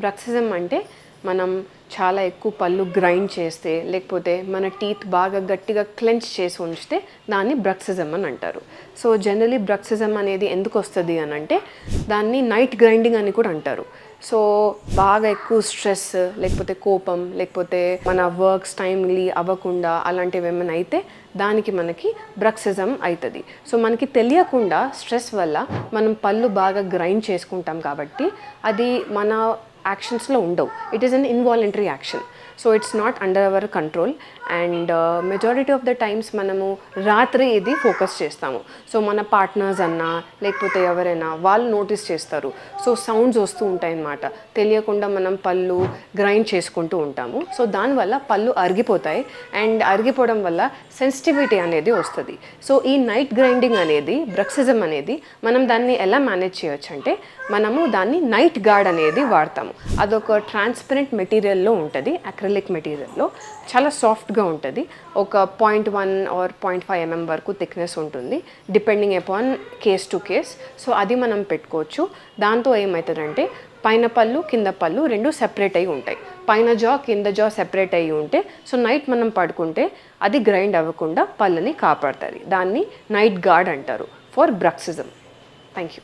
Bruxism అంటే మనం చాలా ఎక్కువ పళ్ళు గ్రైండ్ చేస్తే లేకపోతే మన టీత్ బాగా గట్టిగా క్లెంచ్ చేసి ఉంచితే దాన్ని బ్రక్సిజం అని అంటారు. సో జనరలీ బ్రక్సిజం అనేది ఎందుకు వస్తుంది అని అంటే దాన్ని నైట్ గ్రైండింగ్ అని కూడా అంటారు. సో బాగా ఎక్కువ స్ట్రెస్ లేకపోతే కోపం లేకపోతే మన వర్క్స్ టైమ్లీ అవ్వకుండా అలాంటివి ఏమైనా అయితే దానికి మనకి బ్రక్సిజం అవుతుంది. సో మనకి తెలియకుండా స్ట్రెస్ వల్ల మనం పళ్ళు బాగా గ్రైండ్ చేసుకుంటాం కాబట్టి అది మన యాక్షన్స్లో ఉండవు. It is an involuntary action. So it's not under our control and majority of the times మనము రాత్రి ఇది ఫోకస్ చేస్తాము. సో మన పార్ట్నర్స్ అన్నా లేకపోతే ఎవరైనా వాళ్ళు నోటీస్ చేస్తారు. సో సౌండ్స్ వస్తూ ఉంటాయి అన్నమాట, తెలియకుండా మనం పళ్ళు గ్రైండ్ చేసుకుంటూ ఉంటాము. సో దానివల్ల పళ్ళు అరిగిపోతాయి అండ్ అరిగిపోవడం వల్ల సెన్సిటివిటీ అనేది వస్తుంది. సో ఈ నైట్ గ్రైండింగ్ అనేది బ్రక్సిజం అనేది మనం దాన్ని ఎలా మేనేజ్ చేయొచ్చు అంటే మనము దాన్ని నైట్ గార్డ్ అనేది వాడతాము. అదొక ట్రాన్స్పరెంట్ మెటీరియల్లో ఉంటుంది, అక్రిలిక్ మెటీరియల్లో చాలా సాఫ్ట్గా ఉంటుంది. ఒక 0.1 ఆర్ 0.5 mm వరకు థిక్నెస్ ఉంటుంది depending upon case to case. So అది మనం పెట్టుకోవచ్చు. దాంతో ఏమవుతుందంటే పైన పళ్ళు కింద పళ్ళు రెండు సెపరేట్ అయి ఉంటాయి. పైన జా కింద జా సెపరేట్ అయ్యి ఉంటే సో నైట్ మనం పడుకుంటే అది గ్రైండ్ అవ్వకుండా పళ్ళని కాపాడుతుంది. దాన్ని నైట్ గార్డ్ అంటారు ఫర్ బ్రక్సిజం. Thank you.